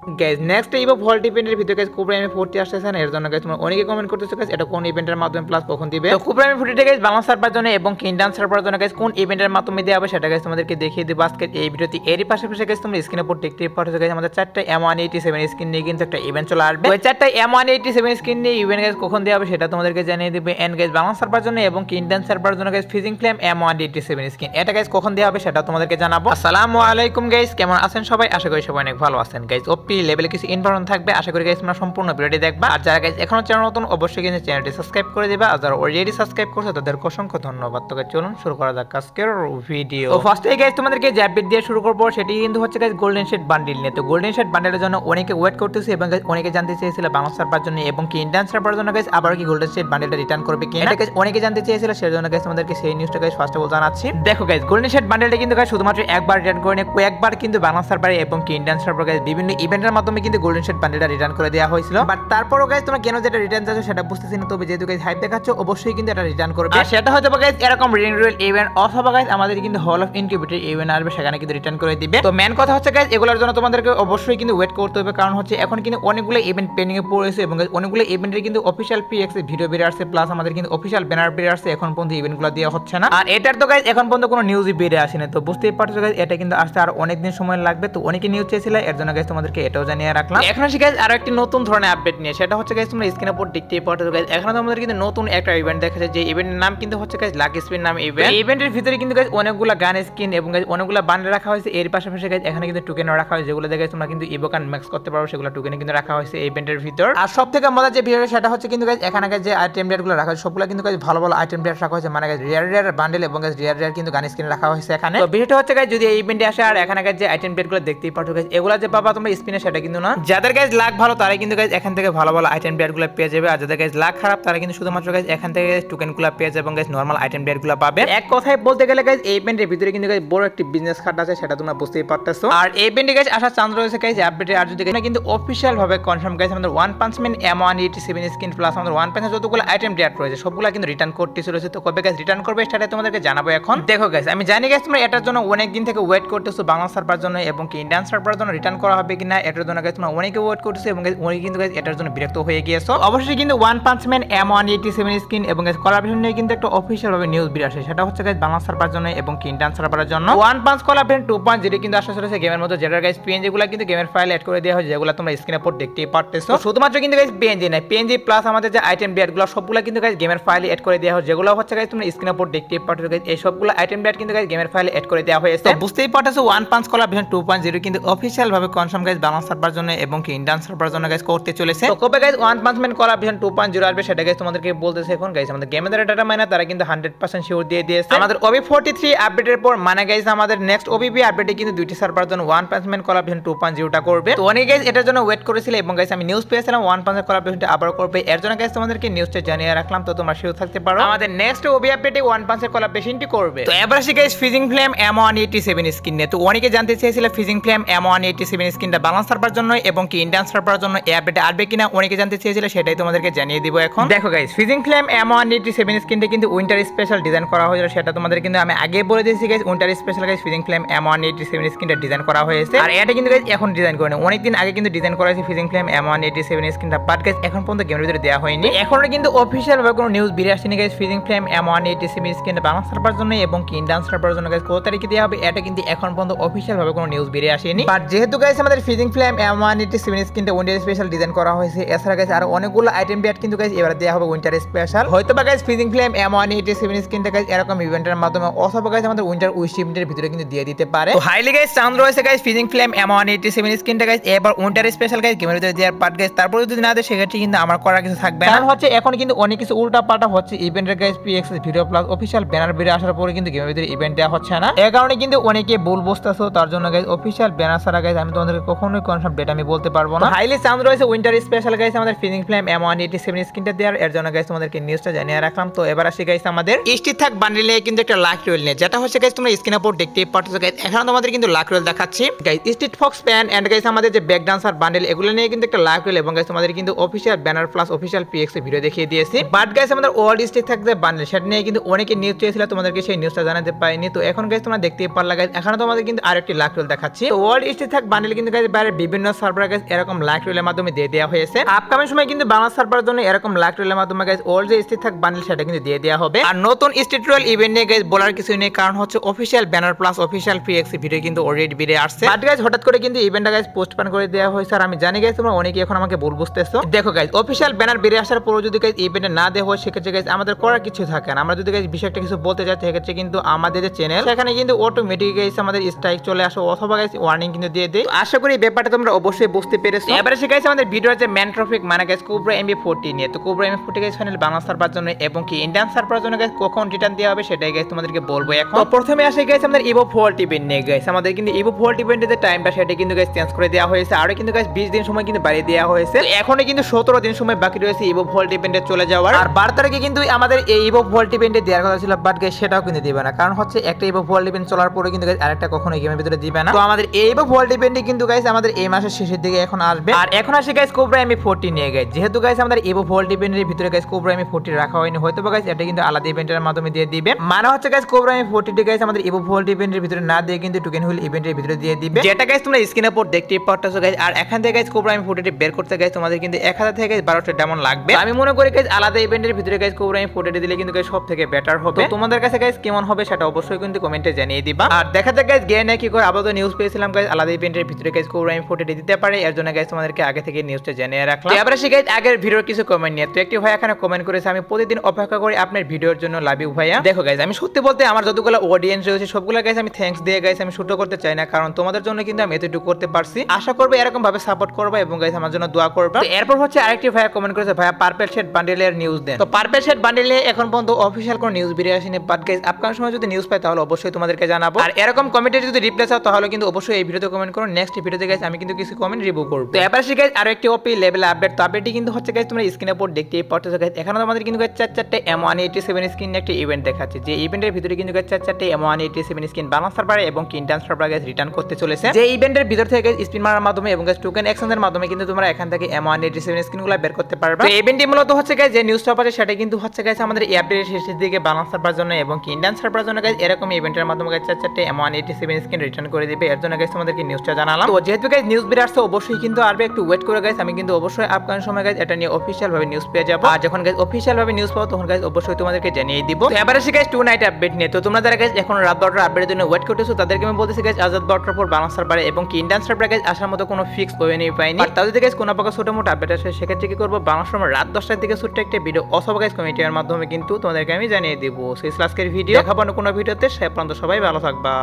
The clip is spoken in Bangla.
গাইজ নেক্সট ইভো ভল্ট ইভেন্টের ভিতরে গাইজ কোবরা এম40 আসতেছে না, এর জন্য গাইজ তোমরা অনেকে কমেন্ট করতেছো গাইজ এটা কোন ইভেন্টের মাধ্যমে প্লাস কখন দিবে। তো কোবরা এম40 গাইজ বাংলা সার্ভার জন্য এবং কিংডম সার্ভার জন্য গাইজ কোন ইভেন্টের মাধ্যমে দেওয়া হবে সেটা গাইজ তোমাদেরকে দেখিয়ে দেব আজকে এই ভিডিওতে। এরই পাশাপাশি গাইজ তোমরা স্ক্রিনের উপর দেখতে পাচ্ছ গাইজ আমাদের 4টা M187 স্কিন নিয়ে কিন্তু একটা ইভেন্ট চলে আসবে। ওই 4টা M187 স্কিন নিয়ে ইভেন্ট গাইজ কখন দেওয়া হবে সেটা তোমাদেরকে জানিয়ে দেবে। এন্ড গাইজ বাংলা সার্ভার জন্য এবং কিংডম সার্ভার জন্য গাইজ ফিজিং ফ্লেম M187 স্কিন এটা গাইজ কখন দেওয়া হবে সেটা তোমাদেরকে জানাবো। আসসালামু আলাইকুম গাইজ, কেমন আছেন সবাই? আশা করি সবাই অনেক ভালো আছেন গাইজ। ওপি লেভেলে কিছু থাকবে, আশা করি গাইস তোমরা সম্পূর্ণ ভিডিওটি দেখবা। আর যারা গাইস এখনো চ্যানেল নতুন অবশ্যই কিন্তু চ্যানেলটি সাবস্ক্রাইব করে দিবা, আর যারা অলরেডি সাবস্ক্রাইব করছো তাদের অসংখ্য ধন্যবাদ। তো চলুন শুরু করা যাক আজকের ভিডিও। তো ফার্স্টে গাইস তোমাদেরকে যে আপডেট দিয়ে শুরু করব সেটি কিন্তু হচ্ছে গাইস গোল্ডেন শেড বান্ডিল নিয়ে। তো গোল্ডেন শেড বান্ডিলের জন্য অনেকে ওয়েট করতেছে এবং গাইস অনেকে জানতে চেয়েছিল বাংলা সার্ভার জন্য এবং কি ইন্ডিয়ান সার্ভার জন্য গাইস আবার কি গোল্ডেন শেড বান্ডিলটা রিটার্ন করবে কি না গাইস অনেকে জানতে চেয়েছিল, সেজন্য গাইস তোমাদেরকে সেই নিউজটা গাইস ফার্স্ট অফ অল জানাচ্ছি। দেখো গাইস গোল্ডেন শেড বান্ডিলটা কিন্তু গাইস শুধুমাত্র একবার রিটার্ন করে না, কয়েকবার কিন্তু বাংলা সার্ভারে এবং কি ইন্ডিয়ান সার্ভার গাইস বিভিন্ন ইভেন্টের মাধ্যমে কিন্তু গোল্ডেন শেড বান্ডিলটা রিটার্ন করে দেওয়া হয়েছিল। বাট তারপরও গাইস তোমরা কেন যেটা রিটার্ন চাচ্ছ সেটা বুঝতেছি না, তবে যেহেতু গাইস হাইপ দেখাচ্ছ অবশ্যই কিন্তু এটা রিটার্ন করবে। আর সেটা হয়তো গাইস এরকম রিনিউয়াল ইভেন্ট অথবা গাইস আমাদের কিন্তু হল অফ ইনকিউবেটর ইভেন্ট আসবে, সেখানে কিন্তু রিটার্ন করে দিবে। তো মেন কথা হচ্ছে গাইস এগুলোর জন্য তোমাদেরকে অবশ্যই কিন্তু ওয়েট করতে হবে, কারণ হচ্ছে এখন কিন্তু অনেকগুলো ইভেন্ট পেন্ডিং এ পড়েছে এবং অনেকগুলো ইভেন্টের কিন্তু অফিশিয়াল পিএক্স ভিডিও বের আসছে, প্লাস আমাদের কিন্তু অফিশিয়াল ব্যানার বের আসছে, এখন পর্যন্ত ইভেন্টগুলো দেওয়া হচ্ছে না। আর এটার তো গাইস এখন পর্যন্ত কোনো নিউজই বের আসেনি। তো বুঝতেই পারছো গাইস এটা কিন্তু আসতে আর অনেক দিন সময় লাগবে। তো অনেকে নিউজ চেয়েছিল, এর জন্য গাইস তোমাদেরকে এটাও জানিয়ে রাখলাম। এখন আসি গাইস আরো একটি নতুন ধরনের আপডেট নিয়ে, সেটা হচ্ছে গাইস তোমরা স্ক্রিনের উপর দেখতেই পাচ্ছ গাইস এখানে তোমাদের কিন্তু নতুন একটা ইভেন্ট দেখাচ্ছে, যে ইভেন্টের নাম কিন্তু হচ্ছে গাইস লাকি স্পিন নাম ইভেন্ট। এই ইভেন্টের ভিতরে কিন্তু গাইস অনেকগুলো গান স্কিন এবং গাইস অনেকগুলো বান্ডেল রাখা হয়েছে। এর পাশাপাশি গাইস এখানে কিন্তু টোকেনও রাখা হয়েছে, যেগুলো দেখে তোমরা কিন্তু ইভোকান ম্যাক্স করতে পারো, সেগুলো টোকেনে কিন্তু রাখা হয়েছে এই ইভেন্টের ভিতর। আর সবথেকে মজার যে বিষয় সেটা হচ্ছে কিন্তু গাইস এখানে গাইস যে আইটেম রেটগুলো রাখা হয়েছে সবগুলো কিন্তু গাইস ভালো ভালো আইটেম রেট রাখা হয়েছে, মানে গাইস রিয়ার বান্ডেল এবং গাইস রিয়ার কিন্তু গান স্কিন রাখা হয়েছে এখানে। তো বিষয়টা হচ্ছে গাইস যদি এই ইভেন্টে আসে আর এখানে গাইস যে আইটেম রেটগুলো দেখতেই পাচ্ছ গাইস এগুলা যে পাবা তোমরা স্পিনে সেটা কিন্তু না, যাদের গাইস লাক ভালো তারাই কিন্তু গাইস এখান থেকে ভালো ভালো আইটেম রেটগুলো পেয়ে যাবে, আর যাদের গাইস লাক খারাপ তারা কিন্তু শুধুমাত্র গাইস এখান থেকে টোকেনগুলো পেয়ে যাবে এবং গাইস নরমাল আইটেম রেটগুলো পাবে। এক কথায় বলতে গেলে গাইস এই ইভেন্টের ভিতরে কিন্তু গাইস বড় একটি বিজনেস খাত আছে, সেটা তোমরা বুঝতেই পারতেছো। আর এই ইভেন্টে গাইস আসার চান্স রয়েছে গাইস আপডেটে। আর যদি কিন্তু অফিশিয়াল ভাবে কনফার্ম গাইস আমাদের one punch man M187 skin plus আমাদের ওয়ান পাঞ্চে যতগুলো আইটেম রেট রয়েছে সবগুলো কিন্তু রিটার্ন করতে চলেছে। তো কবে গাইস রিটার্ন করবে সেটা তোমাদেরকে জানাবো এখন। দেখো গাইস আমি জানি গাইস তোমরা এটার জন্য অনেক দিন থেকে ওয়েট করতেছো, বাংলা সার্ভার জন্য এবং কি ইন্ডিয়ান সার্ভার জন্য রিটার্ন করা হবে কিনা এটার জন্য গাইস তোমরা অনেকে ওয়েট করতেছো এবং গাইস অনেকে কিন্তু গাইস এটার জন্য বিরক্ত হয়ে গিয়েছো। অবশ্যই কিন্তু one punch man M187 skin এবং গাইস কোলাবরেশন নিয়ে কিন্তু একটা অফিশিয়াল ভাবে নিউজ বের আসে, সেটা হচ্ছে গাইস বাংলা সার্ভার জন্য এবং কি ইন্ডিয়ান সার্ভারের জন্য ওয়ান পাঞ্চ কোলাবরেশন 2.0 কিন্তু আসা চলেছে গেমের মধ্যে, যেটা গাইস পিএনজি গুলো কিন্তু গেমের ফাইল এড করে দেওয়া হয়, যেগুলো তোমরা স্ক্রিনের উপর দেখতেই পারতেছো। শুধুমাত্র কিন্তু গাইস পিএনজি না, পিএনজি প্লাস আমাদের যে আইটেম রেটগুলো সবগুলো কিন্তু গাইস গেমের ফাইলে এড করে দেওয়া হয়, যেগুলো হচ্ছে গাইস তোমরা স্ক্রিনের উপর দেখতেই পারতেছো গাইস এই সবগুলো আইটেম রেট কিন্তু গাইস গেমের ফাইলে এড করে দেওয়া হয়েছে। বুঝতেই পারতেছো ওয়ান পাঞ্চ কোলাবরেশন 2.0 কিন্তু অফিশিয়াল ভাবে কনফার্ম গাইস বাংলা সার্ভার জন্য এবং কি ইন্ডিয়ান সার্ভার জন্য গাইস করতে চলেছে। তো কবে guys one punch man collaboration 2.0 আসবে সেটা গাইস তোমাদেরকে বলতেছে এখন গাইস আমাদের গেমের ডাটা মাইনার তারা কিন্তু 100% শিওর দিয়ে দিয়েছে। আমাদের OB43 আপডেটের পর মানে গাইস আমাদের নেক্সট OBP আপডেটে কিন্তু দুইটি সার্ভার জন্য ওয়ান পাঞ্চ ম্যান কোলাবরেশন 2.0 টা করবে। তো অনেকে গাইস এটার জন্য ওয়েট করেছিল এবং গাইস আমি নিউজ পেয়েছিলাম ওয়ান পাঞ্চ কোলাবরেশনটা আবার করবে, এর জন্য গাইস তোমাদেরকে নিউজটা জানিয়ে রাখলাম। তো তোমরা শিওর থাকতে পারো আমাদের নেক্সট OB আপডেটে ওয়ান পাঞ্চের কোলাবরেশনটি করবে। তো এবার আসি guys fizzing flame M187 skin নিয়ে। তো অনেকে জানতে চেয়েছিল ফিজিং ফ্লেম M187 স্কিনটা বাংলা সার্ভার জন্য এবং কি ইন্ডিয়ান সার্ভার জন্য এই আপডেটে আসবে কিনা অনেকে জানতে চেয়েছিল, সেটাই তোমাদেরকে জানিয়ে দিব এখন। দেখো গাইস ফিজিং ফ্লেম M187 স্কিনটা কিন্তু উইন্টার স্পেশাল ডিজাইন করা হয়েছিল, সেটা তোমাদের কিন্তু আমি আগে বলে দিয়েছি guys. Winter special guys fizzing flame M187 স্কিনটা ডিজাইন করা হয়েছে, আর এটা কিন্তু গাইস এখন ডিজাইন করে না, অনেকদিন আগে কিন্তু ডিজাইন করা হয়েছে ফিজিং ফ্লেম M187 স্কিনটা, বাট গাইস এখন পর্যন্ত গেমের ভিতরে দেওয়া হয়নি। এখনো কিন্তু অফিশিয়াল ভাবে কোনো নিউজ বেরিয়ে আসেনি গাইস ফিজিং ফ্লেম M187 স্কিনটা বাংলা সার্ভার জন্য এবং কি ইন্ডিয়ান সার্ভার জন্য গাইস কত তারিখে দেওয়া হবে এটা কিন্তু এখন পর্যন্ত অফিশিয়াল ভাবে কোনো নিউজ বেরিয়ে আসেনি। বাট যেহেতু গাইস আমাদের ফিজিং ফ্লেম M187 স্কিনটা উইন্টার স্পেশাল ডিজাইন করা হয়েছে, এছাড়া গাইস আর অনেকগুলো আইটেম রেট কিন্তু গাইস এবারে দেওয়া হবে উইন্টার স্পেশাল। হয়তো বা গাইস ফিজিং ফ্লেম M187 স্কিনটা গাইস এরকম ইভেন্টের মাধ্যমে অথবা গাইস আমাদের উইন্টার উইশ ইভেন্টের ভিতরে কিন্তু দিয়ে দিতে পারে। তো হাইলি গাইস চান্স রয়েছে গাইস ফিজিং ফ্লেম M187 স্কিনটা গাইস এবার উইন্টার স্পেশাল গাইস গেমের ভিতরে দেওয়ার পার্ট গাইস, তারপরে যদি না দেয় সেক্ষেত্রে কিন্তু আমার করার কিছু থাকবে না, কারণ হচ্ছে এখন কিন্তু অনেক কিছু উল্টা পাল্টা হচ্ছে ইভেন্টের guys PX video plus official banner বেরিয়ে আসার পরে কিন্তু গেমের ভিতরে ইভেন্ট দেওয়া হচ্ছে না, এই কারণে কিন্তু অনেকে ভুল বুঝতেছো। তার জন্য গাইস অফিশিয়াল ব্যানার ছাড়া গাইস আমি তোমাদেরকে কখনোই কনফার্ম ডেটা আমি বলতে পারবো না। হাইলি চান্স রয়েছে উইন্টার স্পেশাল গাইস আমাদের ফিজিং ফ্লেম M187 স্কিনটা দেওয়ার, এর জন্য গাইস তোমাদেরকে নিউজটা জানিয়ে রাখলাম। তো এবার আসি গাইস আমাদের স্টিক থাক বান্ডেলে কিন্তু একটা লাক রোল নিয়ে, যেটা হচ্ছে গাইস তোমরা স্ক্রিনের উপর দেখতেই পাচ্ছ গাইস। এখন তোমাদের কিন্তু লাক রোল দেখাচ্ছি guys, street fox pan and guys আমাদের যে ব্যাক ডান্সার বান্ডেল এগুলো নিয়ে কিন্তু একটা লাক রোল এবং গাইস তোমাদের কিন্তু official banner plus official PX video দেখিয়ে দিয়েছি। বাট গাইস আমাদের ওয়ার্ল্ড স্টিক থাক যে বান্ডেল সেটা নিয়ে কিন্তু অনেকে নিউজ চেয়েছিল, তোমাদেরকে সেই নিউজটা জানাতে পারিনি। তো এখন গাইস তোমরা দেখতেই পারলা গাইস এখানে তোমাদের কিন্তু আরেকটি লাক রোল দেখাচ্ছি। তো ওয়ার্ল্ড স্টিক থাক বান্ডেল কিন্তু গাইস বাইরে সার্ভারের বিভিন্ন সার্ভার গাইস এরকম লাইক রোলের মাধ্যমে দিয়ে দেওয়া হয়েছে। আপকামিং সময় কিন্তু বাংলা সার্ভারের জন্য এরকম লাইক রোলের মাধ্যমে গাইস ওল্ড যে স্টেট থাক বান্ডেল সেটা কিন্তু দিয়ে দেওয়া হবে। আর নতুন স্টেট রোল ইভেন্ট নিয়ে গাইস বলার কিছু নেই, কারণ হচ্ছে official banner plus official free এক্সি ভিডিও কিন্তু অলরেডি বেরিয়ে আসছে। বাট গাইস হঠাৎ করে কিন্তু ইভেন্টটা গাইস পোস্টপোন করে দেওয়া হয়েছে। আর আমি জানি গাইস তোমরা অনেকে এখন আমাকে ভুল বুঝতেছো। দেখো গাইস অফিশিয়াল ব্যানার বেরিয়ে আসার পর যদি গাইস ইভেন্টে না দেওয়া হয় সেক্ষেত্রে গাইস আমাদের করার কিছু থাকে না। আমরা যদি গাইস বিষয়টা কিছু বলতে যাই সেক্ষেত্রে কিন্তু আমাদের যে চ্যানেল সেখানে কিন্তু অটোমেটিক গাইস আমাদের স্ট্রাইক চলে আসে অথবা গাইস ওয়ার্নিং কিন্তু দিয়ে দেয়। আশা করি এই ব্যাপারটা তোমরা অবশ্যই বুঝতে পেরেছো। এবারে শিখাইছে আমাদের ভিডিওর যে মেন টপিক মানে গাইস কোবরা MB40 নিয়ে। তো cobra MB40 guys final Bangla server জন্য এবং কি ইন্ডিয়ান সার্ভার জন্য গাইস কখন রিটার্ন দেওয়া হবে সেটাই গাইস তোমাদেরকে বলবো এখন। তো প্রথমে আসে গাইস আমাদের ইভো 40 ইভেন্ট নিয়ে গাইস। আমাদের কিন্তু ইভো 40 ইভেন্টের যে টাইমটা সেটা কিন্তু গাইস চেঞ্জ করে দেওয়া হয়েছে। আর কিন্তু গাইস 20 দিন সময় কিন্তু বাড়িয়ে দেওয়া হয়েছে। এখনো কিন্তু 17 দিন সময় বাকি রয়েছে ইভো 40 ইভেন্টে চলে যাওয়ার। আর 12 তারিখে কিন্তু আমাদের এই ইভো 40 ইভেন্টে দেওয়ার কথা ছিল, বাট গাইস সেটাও কিন্তু দিবে না, কারণ হচ্ছে একটা ইভো 40 ইভেন্ট চলার পরে কিন্তু গাইস আরেকটা কখনো গেমের ভিতরে দিবে না। তো আমাদের এই ইভো 40 ইভেন্টে কিন্তু গাইস আমাদের এই মাসের শেষের দিকে এখন আসবে। আর এখন আসে গাইস কোবরা MB40 নিয়ে গাইস। যেহেতু গাইস আমাদের ইভো 40 ইভেন্টের ভিতরে গাইস কোবরা MB40 রাখা হয়নি, হয়তো বা গাইস এটা কিন্তু আলাদা ইভেন্টের মাধ্যমে দিয়ে দিবে। মানে হচ্ছে গাইস কোবরা MB40 গাইস আমাদের ইভো 40 ইভেন্টের ভিতরে না দিয়ে কিন্তু টোকেন হুইল ইভেন্টের ভিতরে দিয়ে দিবে, যেটা গাইস তোমরা স্ক্রিনের উপর দেখতে পাচ্ছো গাইস। আর এখান থেকে গাইস কোবরা MB40 বের করতে গাইস তোমাদের কিন্তু 1000 থেকে গাইস 1200 ডায়মন্ড লাগবে। আমি মনে করি গাইস আলাদা ইভেন্টের ভিতরে গাইস কোবরা MB40 দিলে কিন্তু গাইস সবথেকে বেটার হবে। তোমাদের কাছে গাইস কেমন হবে সেটা অবশ্যই কিন্তু কমেন্টে জানিয়ে দিবা। আর দেখা যাক গাইস গেনে কি করে। আপাতত নিউজ পেয়েছিলাম গাইস আলাদা ইভেন্টের ভিতরে গাইস কোবরা MB40 দিতে পারে, এর জন্য গাইস তোমাদেরকে আগে থেকে নিউজটা জানিয়ে রাখলাম। এবারে গাইস আগের ভিডিওর কিছু কমেন্ট নিয়ে। তো একটি ভাই এখানে কমেন্ট করেছে, আমি প্রতিদিন অপেক্ষা করি আপনার ভিডিওর জন্য, লাভ ইউ ভাইয়া। দেখো গাইস আমি সত্যি বলতে আমার যতগুলো অডিয়েন্স রয়েছে সবগুলো গাইস আমি থ্যাঙ্কস দিয়ে গাইস আমি শুট করতে চাই না, কারণ তোমাদের জন্য কিন্তু আমি এতটুকু করতে পারছি। আশা করবো এরকম ভাবে সাপোর্ট করবে এবং গাইস আমার জন্য দোয়া করবে। তো এরপর হচ্ছে আরেকটি ভাইয়া কমেন্ট করেছে, ভাইয়া পার্পল শেড বান্ডেলের নিউজ দেন। তো পার্পল শেড বান্ডেলে এখন পর্যন্ত অফিশিয়াল কোনো নিউজ বেরিয়ে আসেনি, বাট গাইস আপকামিং সময় যদি নিউজ পাই তাহলে অবশ্যই তোমাদেরকে জানাবো। আর এরকম কমেন্টে যদি রিপ্লাই চাও তাহলে কিন্তু অবশ্যই এই ভিডিওতে কমেন্ট করো, নেক্সট ভিডিওতে গাইস আমি কিন্তু কিছু কমেন্ট রিভিউ করব। তো এবারে গাইস আরো একটি ওপি লেভেল আপডেট। তো আপডেটটি কিন্তু হচ্ছে গাইস তোমরা স্ক্রিনের উপর দেখতেই পাচ্ছ গাইস। এখানে আমাদের কিন্তু গাইস 4-4টা M187 স্কিন একটা ইভেন্ট দেখাচ্ছে, যে ইভেন্টের ভিতরে কিন্তু গাইস 4-4টা M187 স্কিন বাংলা সার্ভারে এবং ইন্ডিয়ান সার্ভারে গাইস রিটার্ন করতে চলেছে। যে ইভেন্টের ভিতর থেকে গাইস স্পিন মারার মাধ্যমে এবং গাইস টোকেন এক্সচেঞ্জের মাধ্যমে কিন্তু তোমরা এখান থেকে M187 স্কিনগুলো বের করতে পারবে। তো ইভেন্টটি মূলত হচ্ছে গাইস যে নিউজটা পাচ্ছে সেটা কিন্তু হচ্ছে গাইস আমাদের এই আপডেটের শেষের দিকে বাংলা সার্ভার জন্য এবং ইন্ডিয়ান সার্ভার জন্য গাইস এরকম ইভেন্টের মাধ্যমে গাইস 4-4টা M187 স্কিন রিটার্ন করে দিবে, এর জন্য গাইস তোমাদেরকে নিউজটা জানালাম। তো যেহেতু গাইস নিউজ বের আসছে অবশ্যই কিন্তু আরবে একটু ওয়েট করে গাইস, আমি কিন্তু অবশ্যই আপকামিং সময় গাইস এটা নিয়ে অফিশিয়াল ভাবে নিউজ পেয়ে যাব। আর যখন গাইস অফিশিয়াল ভাবে নিউজ পাবো তখন গাইস অবশ্যই তোমাদেরকে জানিয়ে দিব। তো এবারে গাইস টু নাইট আপডেট নিয়ে। তো তোমরা যারা গাইস এখন রাত 12টার আপডেটের জন্য ওয়েট করতেছো তাদেরকে আমি বলতেছি গাইস আজ রাত 12টার পর বাংলা সার্ভারে এবং ইন্ডিয়ান সার্ভারে গাইস আসার মতো কোনো ফিক্স ওয়েনি পাইনি। আর তাও যদি গাইস কোনো প্রকার ছোট মোটো আপডেট আসে সেক্ষেত্রে কি করবো, বাংলা সময় রাত 10টার দিকে ছোট্ট একটা ভিডিও অথবা গাইস কমেন্টের মাধ্যমে কিন্তু তোমাদেরকে আমি জানিয়ে দিব। সেই আজকের ভিডিও দেখাবো কোনো ভিডিওতে, সে পর্যন্ত সবাই ভালো থাকবা।